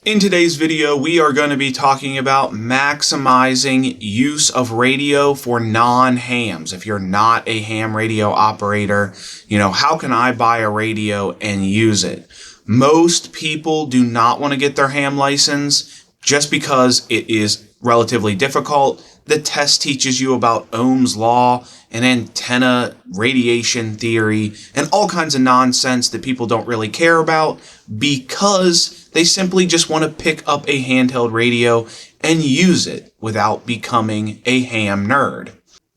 In today's video, we are going to be talking about maximizing use of radio for non-hams. If you're not a ham radio operator, how can I buy a radio and use it? Most people do not want to get their ham license just because it is relatively difficult. The test teaches you about Ohm's law and antenna radiation theory and all kinds of nonsense that people don't really care about because they simply just want to pick up a handheld radio and use it without becoming a ham nerd.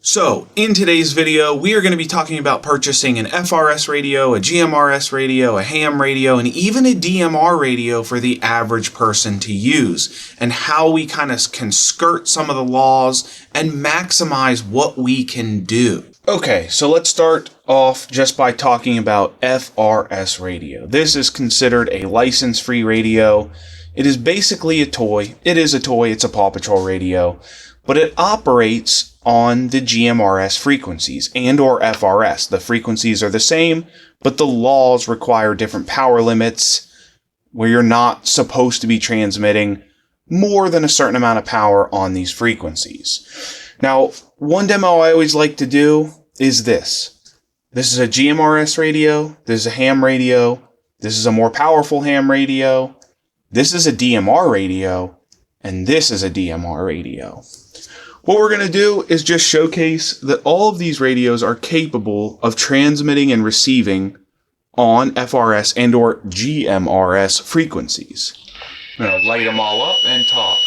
So, in today's video, we are going to be talking about purchasing an FRS radio, a GMRS radio, a ham radio, and even a DMR radio for the average person to use, and how we kind of can skirt some of the laws and maximize what we can do. Okay, so let's start off just by talking about FRS radio. This is considered a license-free radio. It is basically a toy. It is a toy. It's a Paw Patrol radio, but it operates on the GMRS frequencies and or FRS. The frequencies are the same, but the laws require different power limits where you're not supposed to be transmitting more than a certain amount of power on these frequencies. Now, one demo I always like to do is this. This is a GMRS radio. This is a ham radio. This is a more powerful ham radio. This is a DMR radio. And this is a DMR radio. What we're going to do is just showcase that all of these radios are capable of transmitting and receiving on FRS and or GMRS frequencies. I'm going to light them all up and talk.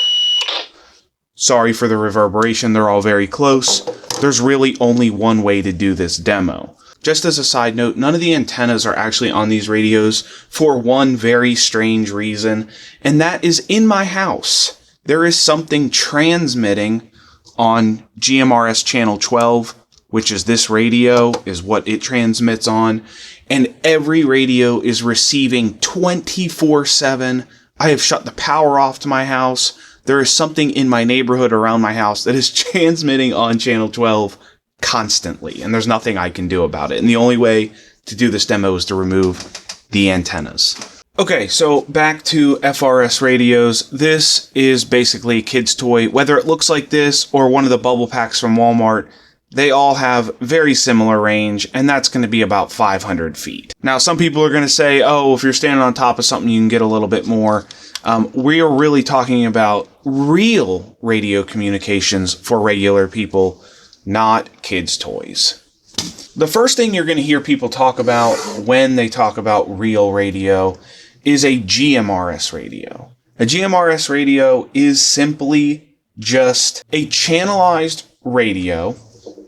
Sorry for the reverberation, they're all very close. There's really only one way to do this demo. Just as a side note, none of the antennas are actually on these radios for one very strange reason, and that is in my house. There is something transmitting on GMRS channel 12, which is this radio, is what it transmits on. And every radio is receiving 24/7. I have shut the power off to my house. There is something in my neighborhood around my house that is transmitting on channel 12 constantly. And there's nothing I can do about it. And the only way to do this demo is to remove the antennas. Okay, so back to FRS radios. This is basically a kid's toy. Whether it looks like this or one of the bubble packs from Walmart, they all have very similar range, and that's going to be about 500 feet. Now, some people are going to say, oh, if you're standing on top of something, you can get a little bit more. We are really talking about real radio communications for regular people, not kids' toys. The first thing you're going to hear people talk about when they talk about real radio is a GMRS radio. A GMRS radio is simply just a channelized radio,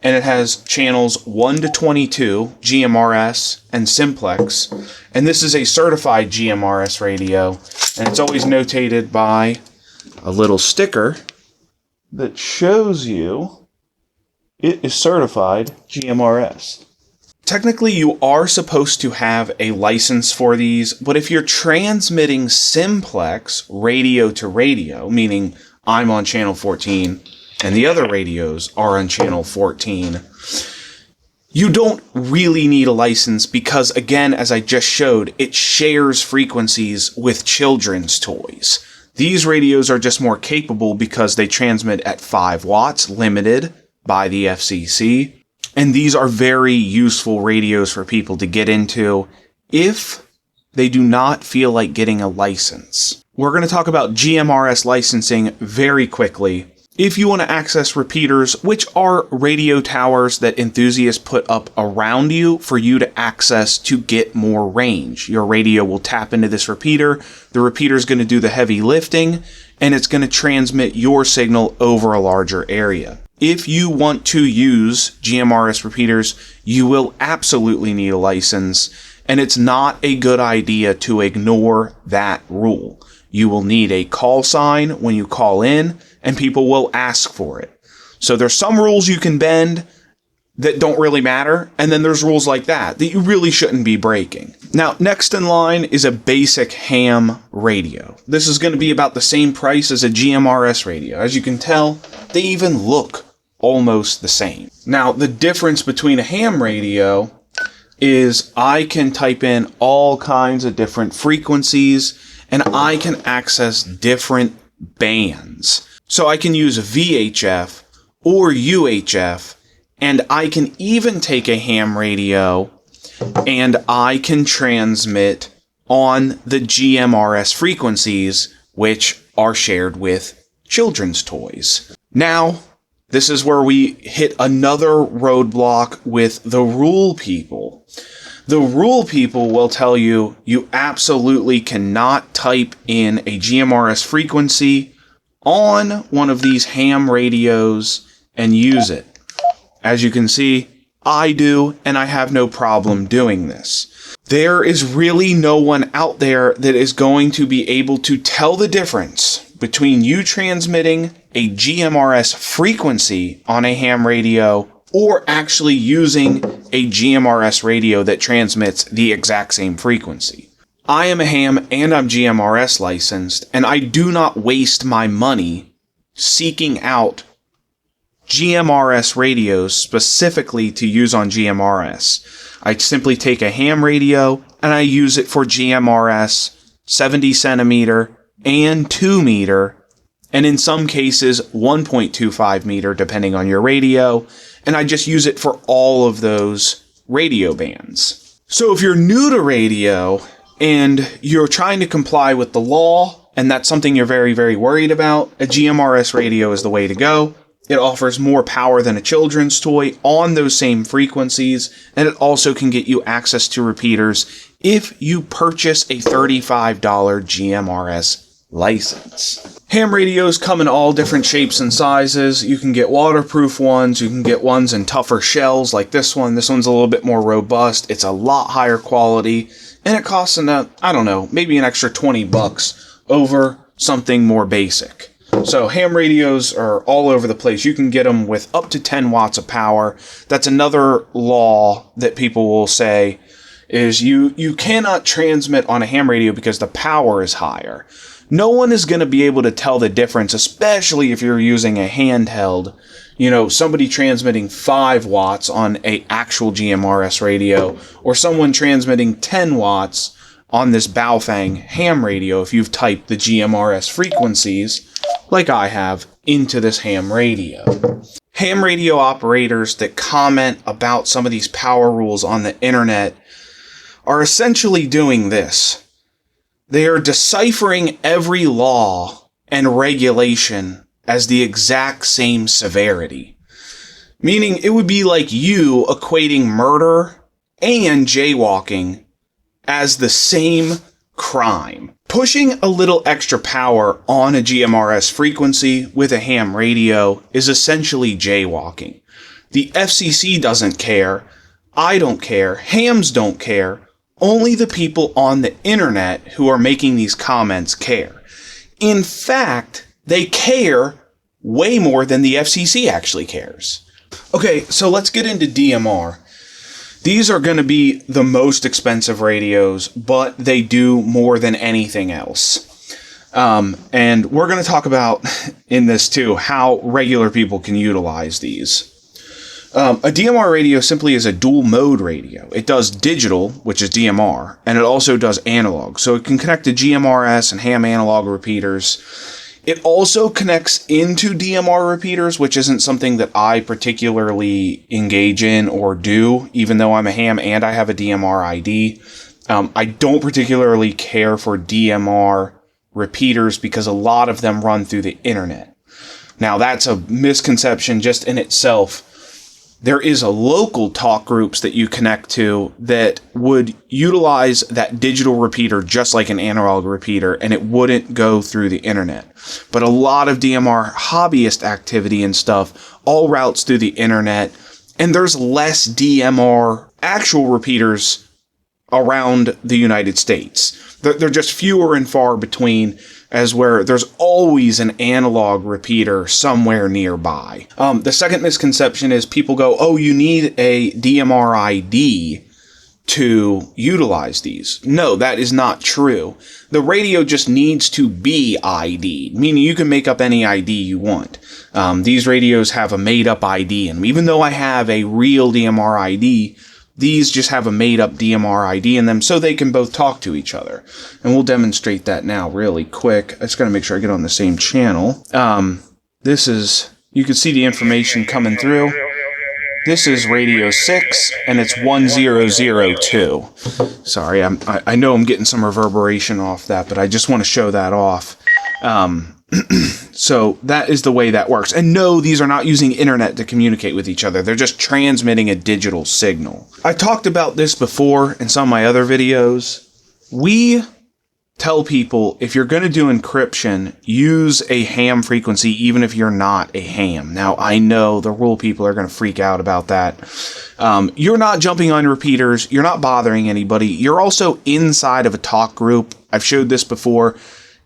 and it has channels 1 to 22, GMRS and simplex, and this is a certified GMRS radio, and it's always notated by a little sticker that shows you it is certified GMRS. Technically, you are supposed to have a license for these, but if you're transmitting simplex radio to radio, meaning I'm on channel 14 and the other radios are on channel 14, you don't really need a license because, again, as I just showed, it shares frequencies with children's toys. These radios are just more capable because they transmit at 5 watts, limited by the FCC. And these are very useful radios for people to get into if they do not feel like getting a license. We're going to talk about GMRS licensing very quickly. If you want to access repeaters, which are radio towers that enthusiasts put up around you for you to access to get more range. Your radio will tap into this repeater. The repeater is going to do the heavy lifting, and it's going to transmit your signal over a larger area. If you want to use GMRS repeaters, you will absolutely need a license, and it's not a good idea to ignore that rule. You will need a call sign when you call in, and people will ask for it. So there's some rules you can bend that don't really matter, and then there's rules like that you really shouldn't be breaking. Now, next in line is a basic ham radio. This is going to be about the same price as a GMRS radio. As you can tell, they even look almost the same. Now, the difference between a ham radio is I can type in all kinds of different frequencies, and I can access different bands. So I can use VHF or UHF, and I can even take a ham radio and I can transmit on the GMRS frequencies, which are shared with children's toys. Now, this is where we hit another roadblock with the rule people. The rule people will tell you you absolutely cannot type in a GMRS frequency on one of these ham radios and use it. As you can see, I do, and I have no problem doing this. There is really no one out there that is going to be able to tell the difference between you transmitting a GMRS frequency on a ham radio or actually using a GMRS radio that transmits the exact same frequency. I am a ham and I'm GMRS licensed, and I do not waste my money seeking out GMRS radios specifically to use on GMRS. I simply take a ham radio and I use it for GMRS 70 centimeter and 2 meter, and in some cases 1.25 meter depending on your radio, and I just use it for all of those radio bands. So if you're new to radio and you're trying to comply with the law, and that's something you're very, very worried about, a GMRS radio is the way to go. It offers more power than a children's toy on those same frequencies, and it also can get you access to repeaters if you purchase a $35 GMRS license. Ham radios come in all different shapes and sizes. You can get waterproof ones, you can get ones in tougher shells like this one. This one's a little bit more robust. It's a lot higher quality, and it costs maybe an extra $20 over something more basic. So ham radios are all over the place. You can get them with up to 10 watts of power. That's another law that people will say is you cannot transmit on a ham radio because the power is higher. No one is going to be able to tell the difference, especially if you're using a handheld. Somebody transmitting 5 watts on an actual GMRS radio, or someone transmitting 10 watts on this Baofeng ham radio if you've typed the GMRS frequencies, like I have, into this ham radio. Ham radio operators that comment about some of these power rules on the internet are essentially doing this. They are deciphering every law and regulation as the exact same severity. Meaning it would be like you equating murder and jaywalking as the same crime. Pushing a little extra power on a GMRS frequency with a ham radio is essentially jaywalking. The FCC doesn't care. I don't care. Hams don't care. Only the people on the internet who are making these comments care. In fact, they care way more than the FCC actually cares. Okay, so let's get into DMR. These are going to be the most expensive radios, but they do more than anything else. And we're going to talk about in this too how regular people can utilize these. A DMR radio simply is a dual mode radio. It does digital, which is DMR, and it also does analog. So it can connect to GMRS and ham analog repeaters. It also connects into DMR repeaters, which isn't something that I particularly engage in or do, even though I'm a ham and I have a DMR ID. I don't particularly care for DMR repeaters because a lot of them run through the internet. Now, that's a misconception just in itself. There is a local talk groups that you connect to that would utilize that digital repeater just like an analog repeater, and it wouldn't go through the internet. But a lot of DMR hobbyist activity and stuff all routes through the internet, and there's less DMR actual repeaters around the United States. They're just fewer and far between, as where there's always an analog repeater somewhere nearby. The second misconception is people go, oh, you need a DMR ID to utilize these. No, that is not true. The radio just needs to be ID, meaning you can make up any ID you want. These radios have a made-up ID, and even though I have a real DMR ID, These just have a made-up DMR ID in them so they can both talk to each other. And we'll demonstrate that now really quick. I just got to make sure I get on the same channel. This is, you can see the information coming through. This is radio 6, and it's 1002. Sorry, I know I'm getting some reverberation off that, but I just want to show that off. So that is the way that works. And no, these are not using internet to communicate with each other. They're just transmitting a digital signal. I talked about this before in some of my other videos. We tell people, if you're going to do encryption, use a ham frequency even if you're not a ham. Now, I know the rule people are going to freak out about that. You're not jumping on repeaters. You're not bothering anybody. You're also inside of a talk group. I've showed this before.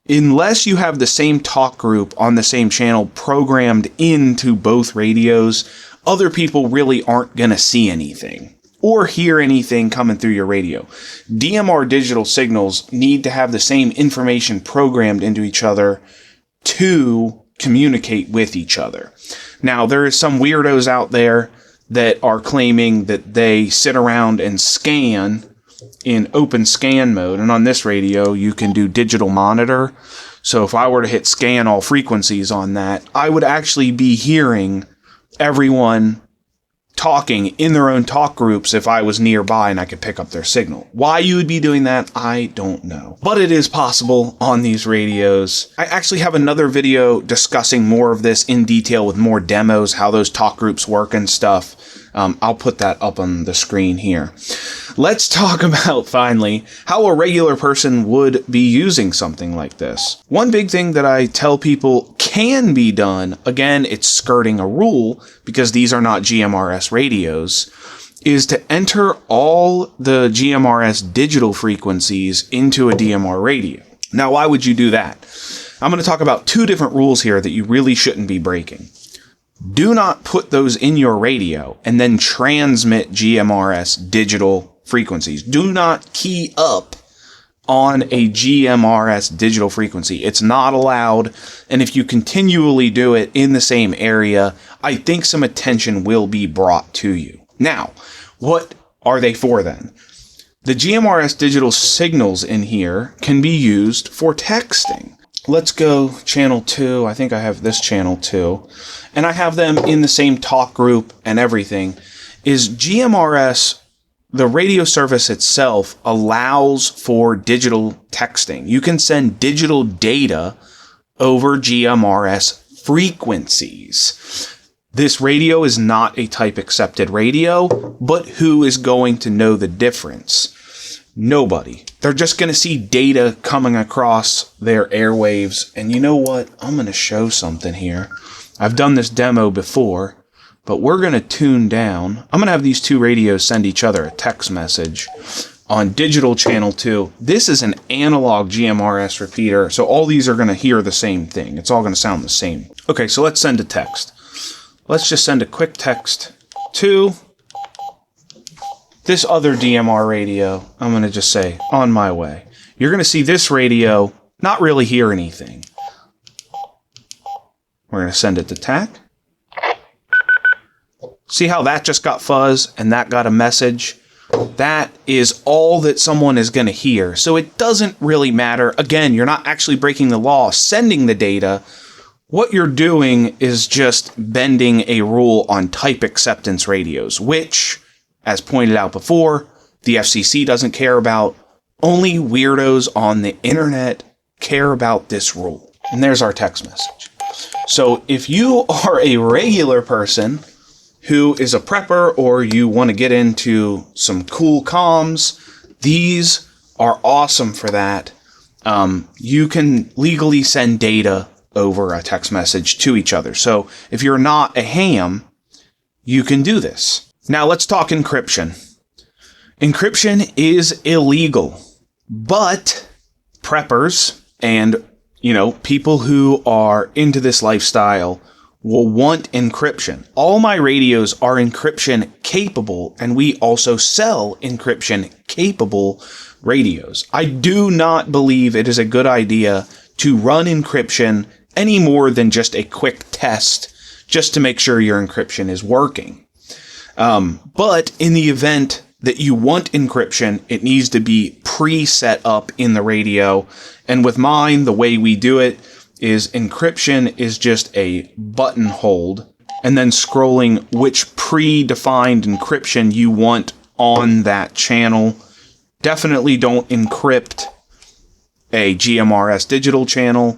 Unless you have the same talk group on the same channel programmed into both radios, other people really aren't going to see anything or hear anything coming through your radio. DMR digital signals need to have the same information programmed into each other to communicate with each other. Now, there is some weirdos out there that are claiming that they sit around and scan in open scan mode, and on this radio you can do digital monitor. So if I were to hit scan all frequencies on that, I would actually be hearing everyone talking in their own talk groups if I was nearby and I could pick up their signal. Why you would be doing that, I don't know. But it is possible on these radios. I actually have another video discussing more of this in detail with more demos, how those talk groups work and stuff. I'll put that up on the screen here. Let's talk about, finally, how a regular person would be using something like this. One big thing that I tell people can be done, again, it's skirting a rule because these are not GMRS radios, is to enter all the GMRS digital frequencies into a DMR radio. Now, why would you do that? I'm going to talk about two different rules here that you really shouldn't be breaking. Do not put those in your radio and then transmit GMRS digital frequencies. Do not key up on a GMRS digital frequency. It's not allowed, and if you continually do it in the same area, I think some attention will be brought to you. Now, what are they for then? The GMRS digital signals in here can be used for texting. Let's go channel 2. I think I have this channel 2. And I have them in the same talk group and everything. Is GMRS, the radio service itself, allows for digital texting. You can send digital data over GMRS frequencies. This radio is not a type accepted radio, but who is going to know the difference? Nobody. They're just going to see data coming across their airwaves. And you know what? I'm going to show something here. I've done this demo before, but we're going to tune down. I'm going to have these two radios send each other a text message on digital channel 2. This is an analog GMRS repeater, so all these are going to hear the same thing. It's all going to sound the same. Okay, so let's send a text. Let's just send a quick text to this other DMR radio. I'm going to just say, on my way. You're going to see this radio not really hear anything. We're going to send it to TAC. See how that just got fuzz and that got a message? That is all that someone is going to hear. So it doesn't really matter. Again, you're not actually breaking the law sending the data. What you're doing is just bending a rule on type acceptance radios, which, as pointed out before, the FCC doesn't care about. Only weirdos on the internet care about this rule. And there's our text message. So if you are a regular person who is a prepper or you want to get into some cool comms, these are awesome for that. You can legally send data over a text message to each other. So if you're not a ham, you can do this. Now let's talk encryption. Encryption is illegal, but preppers and, people who are into this lifestyle will want encryption. All my radios are encryption capable, and we also sell encryption capable radios. I do not believe it is a good idea to run encryption any more than just a quick test just to make sure your encryption is working. But in the event that you want encryption, it needs to be pre-set up in the radio. And with mine, the way we do it is encryption is just a button hold and then scrolling which predefined encryption you want on that channel. Definitely don't encrypt a GMRS digital channel.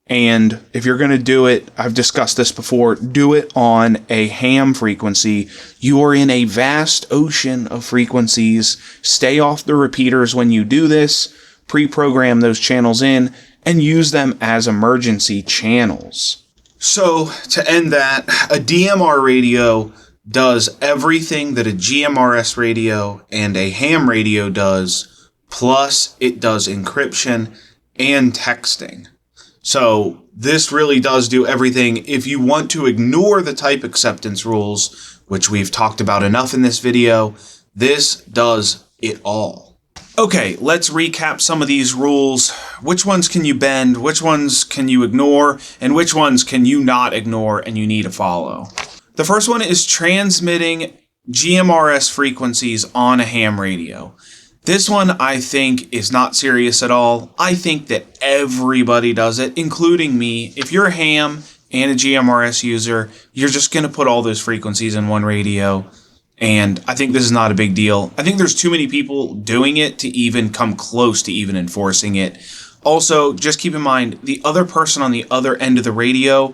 And if you're going to do it, I've discussed this before, do it on a ham frequency. You are in a vast ocean of frequencies. Stay off the repeaters when you do this. Pre-program those channels in and use them as emergency channels. So to end that, a DMR radio does everything that a GMRS radio and a ham radio does, plus it does encryption and texting. So this really does do everything. If you want to ignore the type acceptance rules, which we've talked about enough in this video, this does it all. Okay, let's recap some of these rules. Which ones can you bend? Which ones can you ignore? And which ones can you not ignore and you need to follow? The first one is transmitting GMRS frequencies on a ham radio. This one, I think, is not serious at all. I think that everybody does it, including me. If you're a ham and a GMRS user, you're just going to put all those frequencies in one radio. And I think this is not a big deal. I think there's too many people doing it to even come close to even enforcing it. Also, just keep in mind, the other person on the other end of the radio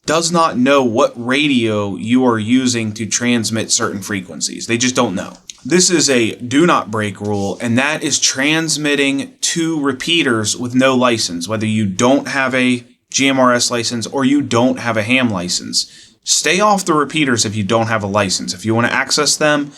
does not know what radio you are using to transmit certain frequencies. They just don't know. This is a do not break rule, and that is transmitting to repeaters with no license, whether you don't have a GMRS license or you don't have a ham license. Stay off the repeaters if you don't have a license. If you want to access them,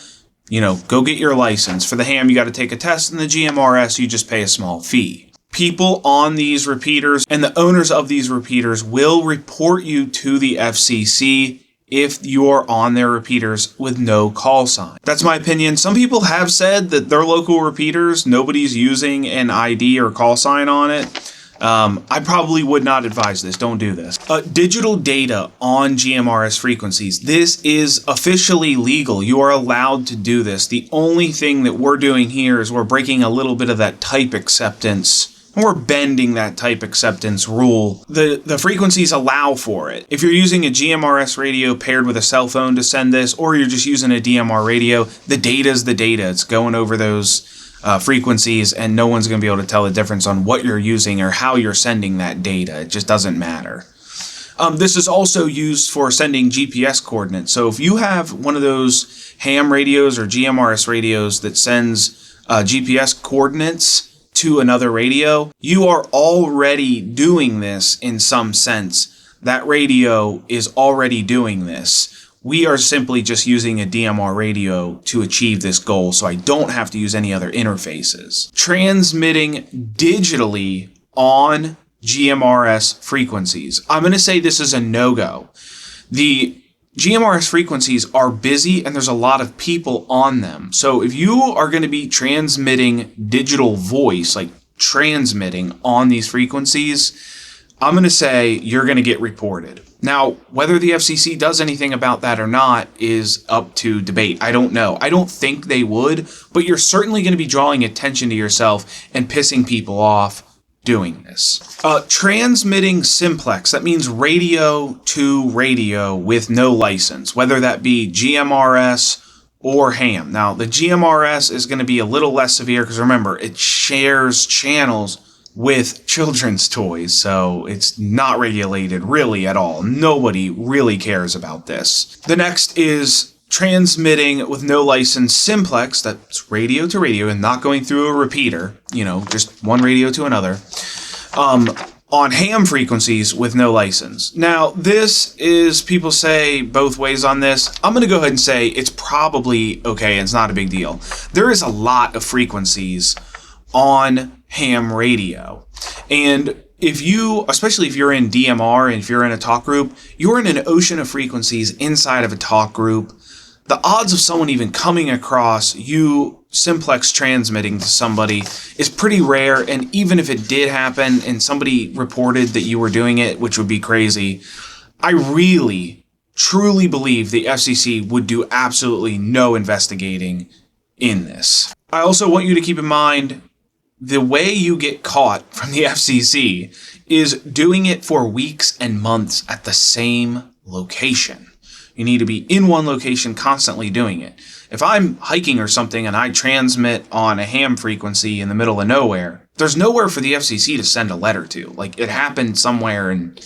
go get your license. For the ham, you got to take a test, and the GMRS, you just pay a small fee. People on these repeaters and the owners of these repeaters will report you to the FCC if you're on their repeaters with no call sign. That's my opinion. Some people have said that their local repeaters, nobody's using an ID or call sign on it. I probably would not advise this. Don't do this. Digital data on GMRS frequencies. This is officially legal. You are allowed to do this. The only thing that we're doing here is we're breaking a little bit of that type acceptance. We're bending that type acceptance rule. The frequencies allow for it. If you're using a GMRS radio paired with a cell phone to send this, or you're just using a DMR radio, the data's the data. It's going over those frequencies, and no one's going to be able to tell the difference on what you're using or how you're sending that data. It just doesn't matter. This is also used for sending GPS coordinates. So if you have one of those ham radios or GMRS radios that sends GPS coordinates to another radio, you are already doing this in some sense. That radio is already doing this. We are simply just using a DMR radio to achieve this goal, so I don't have to use any other interfaces. Transmitting digitally on GMRS frequencies. I'm going to say this is a no-go. The GMRS frequencies are busy and there's a lot of people on them. So if you are going to be transmitting digital voice, like transmitting on these frequencies, I'm going to say you're going to get reported. Now, whether the FCC does anything about that or not is up to debate. I don't know. I don't think they would, but you're certainly going to be drawing attention to yourself and pissing people off doing this. Transmitting simplex, that means radio to radio with no license, whether that be GMRS or ham. Now, the GMRS is going to be a little less severe because remember, it shares channels with children's toys, so it's not regulated really at all. Nobody really cares about this. The next is transmitting with no license simplex, that's radio to radio and not going through a repeater, just one radio to another, on ham frequencies with no license. Now, this is, people say both ways on this. I'm going to go ahead and say it's probably okay, and it's not a big deal. There is a lot of frequencies on ham radio. And if you, especially if you're in DMR and if you're in a talk group, you're in an ocean of frequencies inside of a talk group. The odds of someone even coming across you simplex transmitting to somebody is pretty rare. And even if it did happen and somebody reported that you were doing it, which would be crazy, I really, truly believe the FCC would do absolutely no investigating in this. I also want you to keep in mind the way you get caught from the FCC is doing it for weeks and months at the same location. You need to be in one location constantly doing it. If I'm hiking or something and I transmit on a ham frequency in the middle of nowhere, there's nowhere for the FCC to send a letter to. Like, it happened somewhere and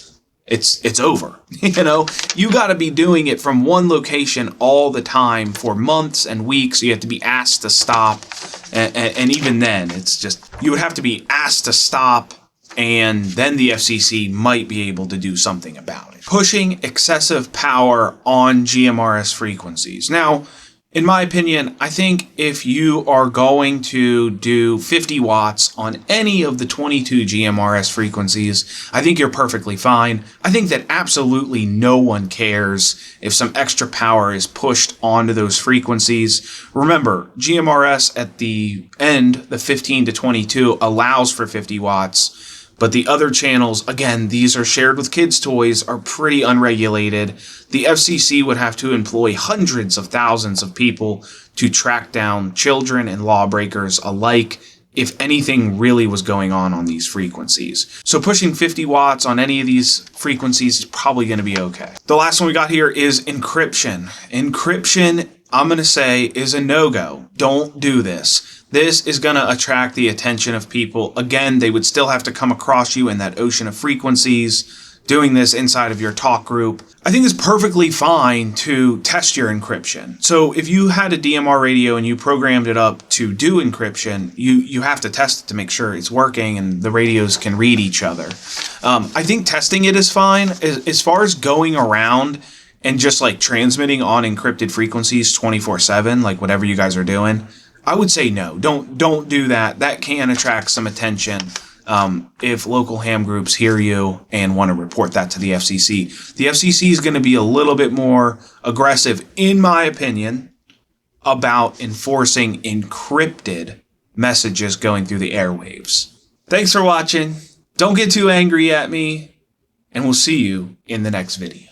it's over. You know, you got to be doing it from one location all the time for months and weeks. You have to be asked to stop. And even then, it's just, you would have to be asked to stop, and then the FCC might be able to do something about it. Pushing excessive power on GMRS frequencies. Now, in my opinion, I think if you are going to do 50 watts on any of the 22 GMRS frequencies, I think you're perfectly fine. I think that absolutely no one cares if some extra power is pushed onto those frequencies. Remember, GMRS at the end, the 15 to 22, allows for 50 watts. But the other channels, again, these are shared with kids' toys, are pretty unregulated. The FCC would have to employ hundreds of thousands of people to track down children and lawbreakers alike if anything really was going on these frequencies. So pushing 50 watts on any of these frequencies is probably going to be okay. The last one we got here is encryption. Encryption, I'm going to say, is a no-go. Don't do this. This is going to attract the attention of people. Again, they would still have to come across you in that ocean of frequencies, doing this inside of your talk group. I think it's perfectly fine to test your encryption. So if you had a DMR radio and you programmed it up to do encryption, you have to test it to make sure it's working and the radios can read each other. I think testing it is fine. As far as going around and just like transmitting on encrypted frequencies 24/7, like whatever you guys are doing, I would say no. Don't do that. That can attract some attention if local ham groups hear you and want to report that to the FCC. The FCC is going to be a little bit more aggressive, in my opinion, about enforcing encrypted messages going through the airwaves. Thanks for watching. Don't get too angry at me, and we'll see you in the next video.